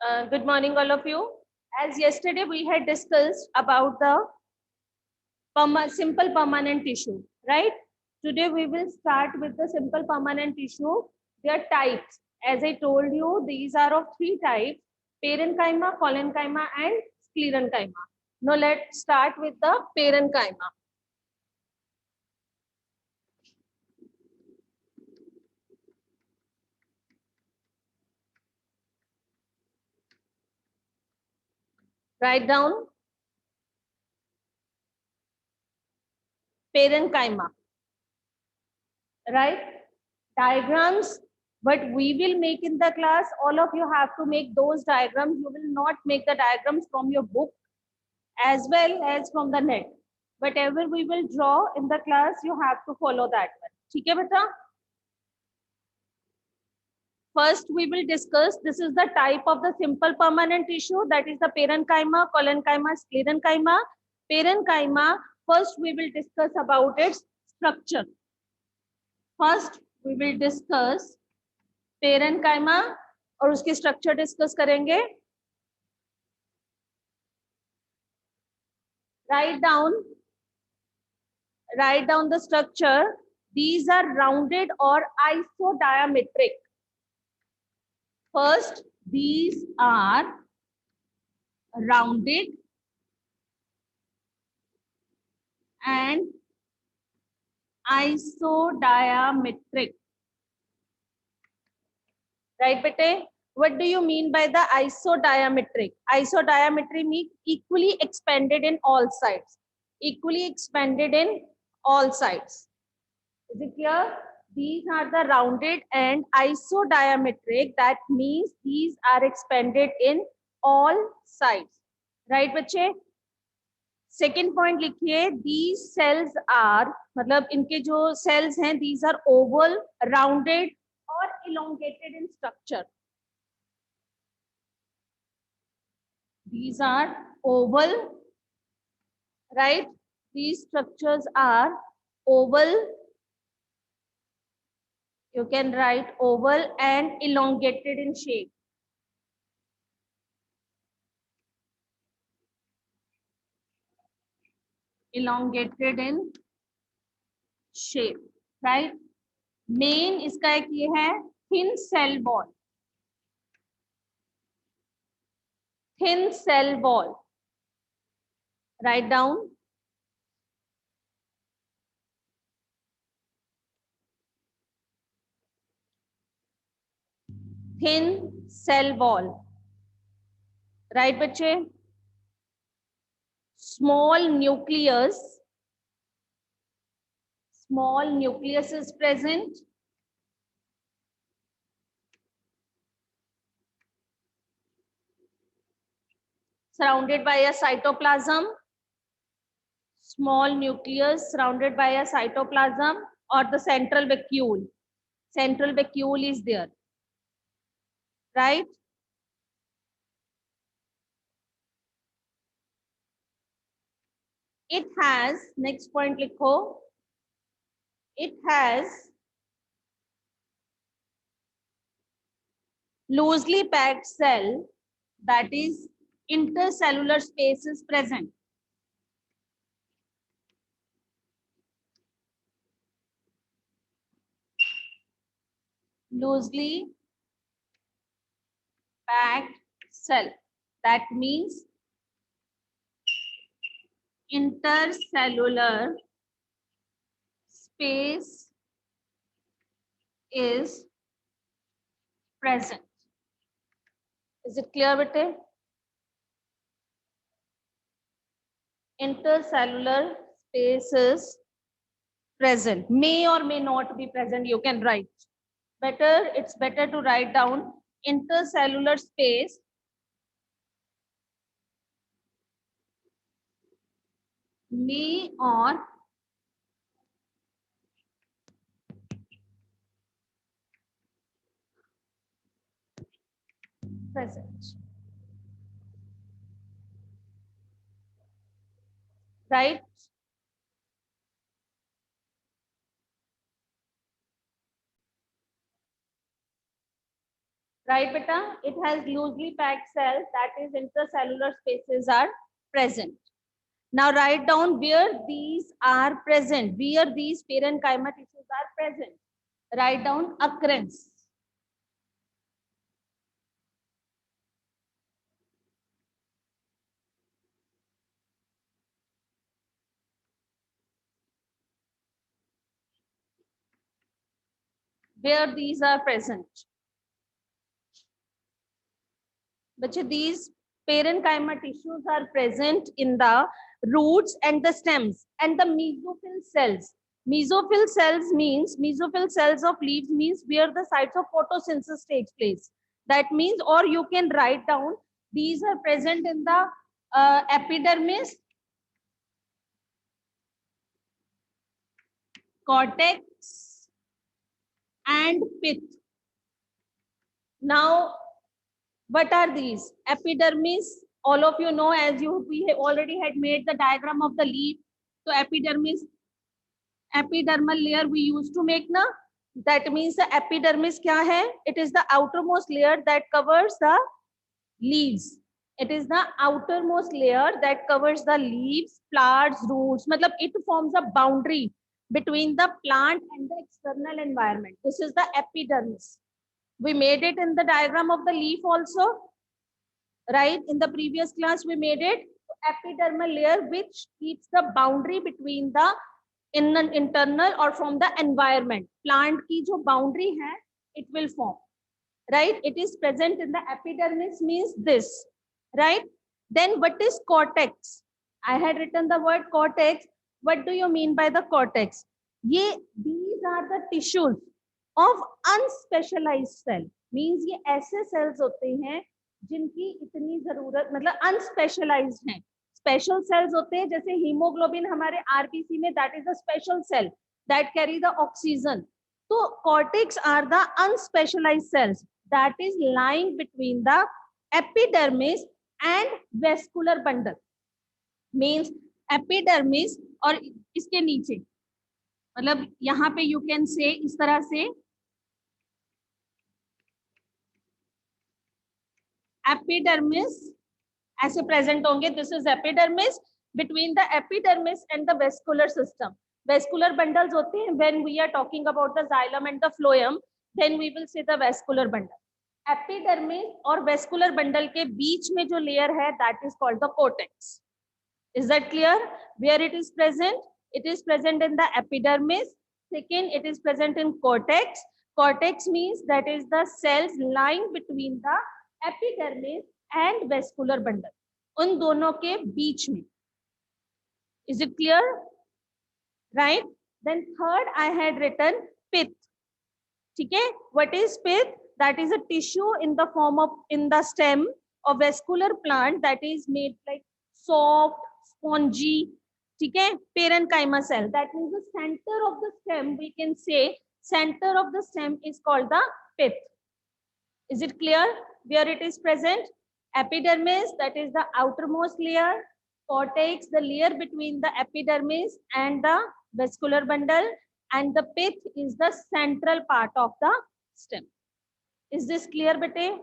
Good morning, all of you. As yesterday we had discussed about the simple permanent tissue, right? Today we will start with the simple permanent tissue. Their types. As I told you, these are of three types: parenchyma, collenchyma, and sclerenchyma. Now let's start with the parenchyma. Write down parenchyma, right? Diagrams, but we will make in the class. All of you have to make those diagrams. You will not make the diagrams from your book as well as from the net. Whatever we will draw in the class, you have to follow that one. ठीक है बेटा? First, we will discuss, this is the type of the simple permanent tissue, that is the parenchyma, collenchyma, sclerenchyma. Parenchyma, first we will discuss about its structure. First, we will discuss parenchyma और उसकी structure discuss करेंगे. Write down the structure. These are rounded or isodiametric. First, these are rounded and isodiametric. Right, bete? What do you mean by the isodiametric? Isodiametric means equally expanded in all sides. Equally expanded in all sides. Is it clear? These are the rounded and isodiametric. That means these are expanded in all sides. Right, बच्चे? Second point लिखिए. These cells are, मतलब इनके जो cells हैं, these are oval, rounded or elongated in structure. These are oval, right? These structures are oval. You can write oval and elongated in shape. Elongated in shape, right? Main इसका एक ये है thin cell wall. Thin cell wall. Write down. Thin cell wall. Right, बच्चे? Small nucleus. Small nucleus is present. Surrounded by a cytoplasm. Small nucleus surrounded by a cytoplasm or the central vacuole. Central vacuole is there. Right? It has, next point likho, it has loosely packed cell, that is intercellular space is present. Loosely packed cell. That means intercellular space is present. Is it clear, bete? Intercellular space is present. May or may not be present. You can write. It's better to write down intercellular space may or present. Right? right beta? It has loosely packed cells, that is intracellular spaces are present. Now write down where these are present, where these parenchyma tissues are present. Write down occurrence. Where these are present. But these parenchyma tissues are present in the roots and the stems and the mesophyll cells. Mesophyll cells of leaves means where the sites of photosynthesis takes place. That means, or you can write down, these are present in the epidermis, cortex, and pith. Now, what are these? Epidermis, all of you know, as we have already had made the diagram of the leaf. So epidermis, epidermal layer we used to make na. That means the epidermis kya hai? It is the outermost layer that covers the leaves. It is the outermost layer that covers the leaves, flowers, roots. Matlab it forms a boundary between the plant and the external environment. This is the epidermis. We made it in the diagram of the leaf also, right? In the previous class, we made it epidermal layer, which keeps the boundary between the internal or from the environment. Plant ki jo boundary hai, it will form, right? It is present in the epidermis, means this, right? Then what is cortex? I had written the word cortex. What do you mean by the cortex? These are the tissues of unspecialized cell. Means ये ऐसे cells होते हैं जिनकी इतनी जरूरत, मतलब अनस्पेशलाइज्ड हैं. Special cells होते हैं जैसे हीमोग्लोबिन हमारे आरबीसी में, that is a special cell that carry the oxygen. So cortex are the unspecialized cells that is lying between the epidermis and vascular bundle. Means epidermis और इसके नीचे, मतलब यहाँ पे you can say इस तरह से epidermis ऐसे present होंगे. This is epidermis. Between the epidermis and the vascular system, vascular bundles होते हैं. When we are talking about the xylem and the phloem, then we will say the vascular bundle. Epidermis और vascular bundle के बीच में जो layer है, that is called the cortex. Is that clear? Where it is present? It is present in the epidermis. Second, it is present in cortex. Cortex means that is the cells lying between the epidermis and vascular bundle. उन दोनों के बीच में. Is it clear? Right? Then third, I had written pith. ठीक है? What is pith? That is a tissue in the form of, in the stem of vascular plant that is made like soft, spongy. ठीक है? Parenchyma cell. That means the center of the stem, we can say center of the stem is called the pith. Is it clear? Where it is present? Epidermis, that is the outermost layer. Cortex, the layer between the epidermis and the vascular bundle, and the pith is the central part of the stem. Is this clear bete?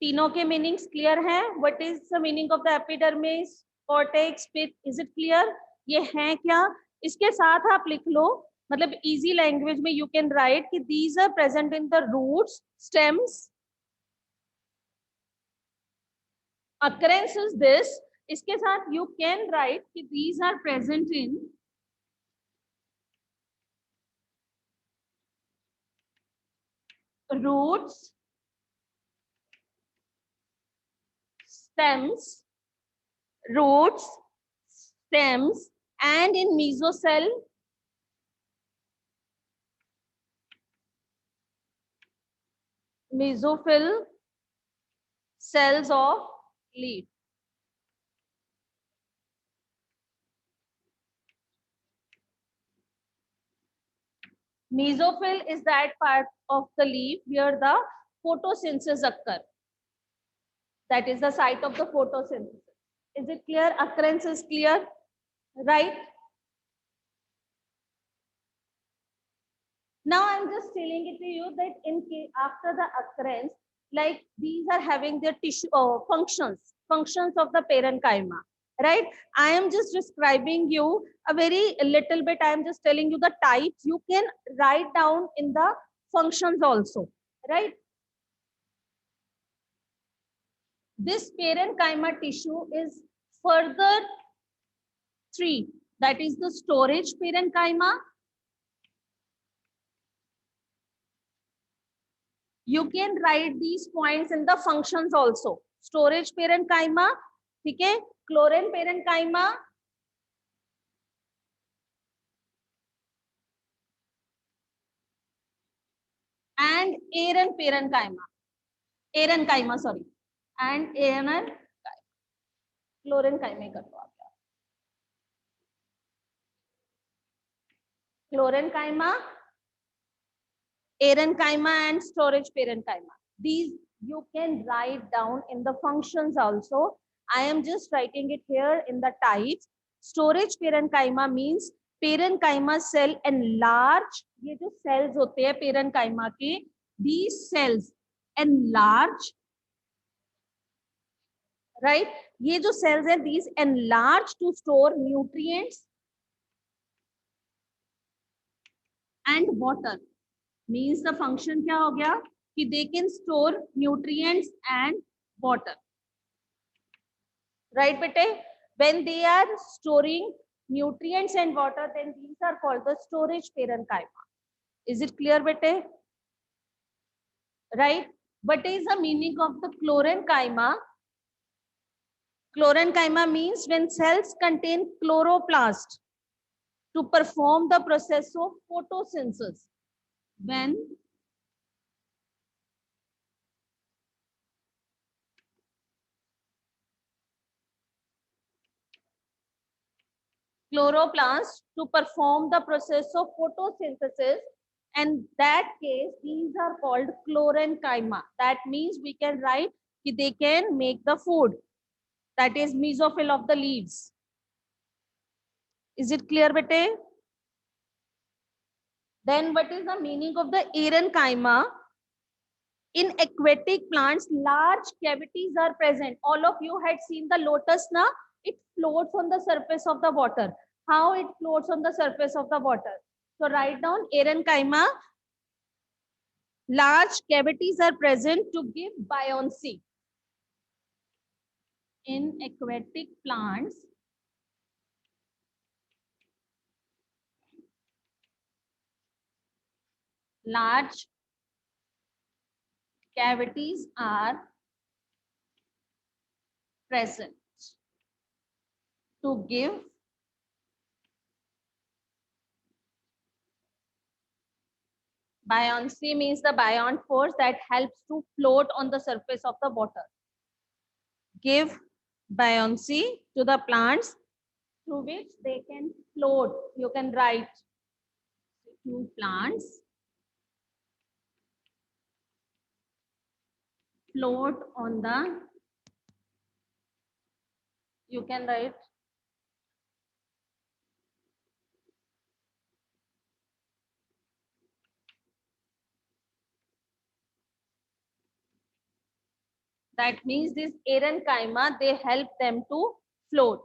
तीनों के meanings clear है? What is the meaning of the epidermis, cortex, pith? Is it clear? ये है क्या? इसके साथ आप लिख लो, मतलब easy language में you can write कि these are present in the roots, stems. Occurrence is this. इसके साथ you can write कि these are present in roots, stems, roots, stems, and in mesocell, mesophyll cells of leaf. Mesophyll is that part of the leaf where the photosynthesis occur. That is the site of the photosynthesis. Is it clear? Occurrence is clear, right? Now I'm just telling it to you that in case after the occurrence, like these are having their tissue functions of the parenchyma, right? I am just describing you a very little bit. I am just telling you the types. You can write down in the functions also, right? This parenchyma tissue is further three. That is the storage parenchyma. You can write these points in the functions also. Storage parenchyma, ठीक है? Chlorine parenchyma, and Aaron parenchyma. Parenchyma, sorry. And Aaron chlorine chyme कर दो आप. Chlorine chyma, parenchyma, and storage parenchyma. These you can write down in the functions also. I am just writing it here in the types. Storage parenchyma means parenchyma cell enlarge. ये जो cells होते हैं parenchyma के, these cells enlarge, right? ये जो cells हैं, these enlarge to store nutrients and water. Means the function क्या हो गया कि they can store nutrients and water, right bete? When they are storing nutrients and water, then these are called the storage parenchyma. Is it clear bete? Right? What is the meaning of the chlorenchyma? Chlorenchyma means when cells contain chloroplast to perform the process of photosynthesis. When chloroplast to perform the process of photosynthesis, and that case these are called chlorenchyma. That means we can write that they can make the food, that is mesophyll of the leaves. Is it clear bete? Then what is the meaning of the parenchyma? In aquatic plants, large cavities are present. All of you had seen the lotus na? It floats on the surface of the water. How it floats on the surface of the water? So write down parenchyma. Large cavities are present to give buoyancy. In aquatic plants, large cavities are present to give buoyancy. Means the buoyant force that helps to float on the surface of the water. Give buoyancy to the plants through which they can float. You can write to plants float on the, you can write that means this parenchyma, they help them to float.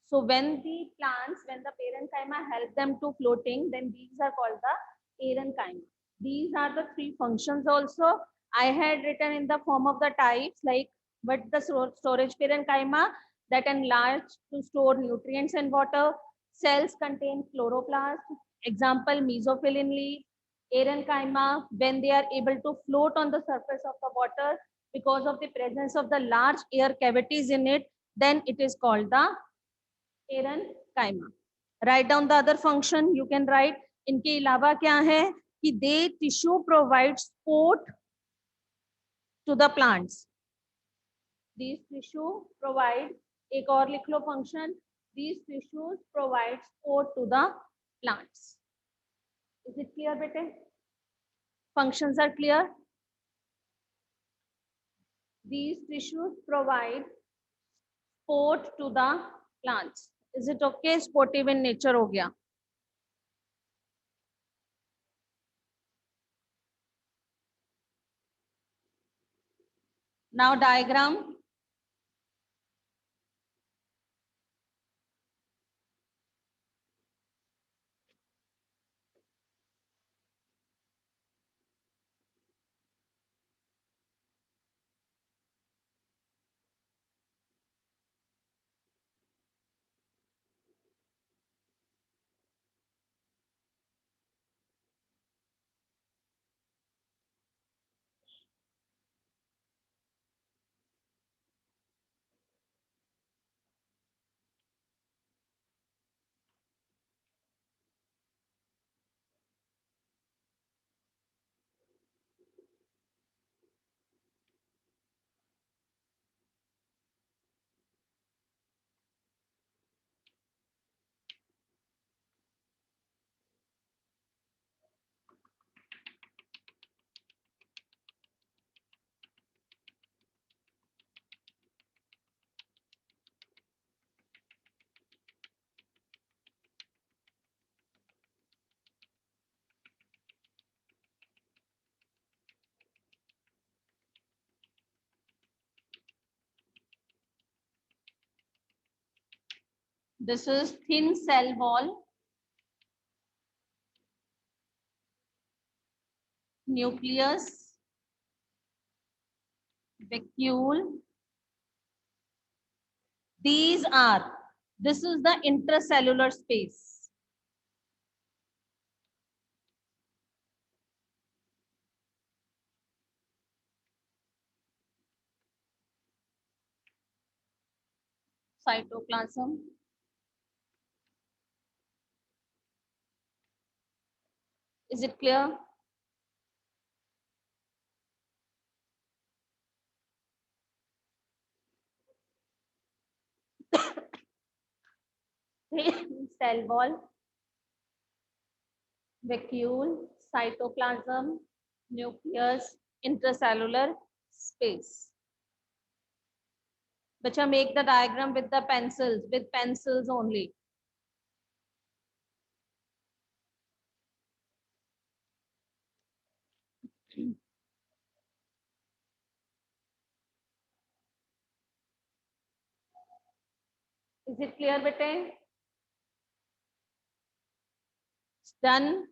So when the plants, when the parenchyma help them to floating, then these are called the parenchyma. These are the three functions also. I had written in the form of the types, like what the storage parenchyma, that enlarge to store nutrients and water. Cells contain chloroplast. Example, mesophyll in leaf. Parenchyma, when they are able to float on the surface of the water because of the presence of the large air cavities in it, then it is called the parenchyma. Write down the other function. You can write इनके अलावा क्या है कि they tissue provides support to the plants. These tissue provide, एक और लिख लो function. These tissues provide support to the plants. Is it clear bete? Functions are clear. These tissues provide support to the plants. Is it okay? Sportive in nature हो गया. Now diagram. This is thin cell wall, nucleus, vacuole. These are, this is the intracellular space. Cytoplasm. Is it clear? Cell wall, vacuole, cytoplasm, nucleus, intracellular space. Bacha, make the diagram with the pencils only. Is it clear, bete? It's done.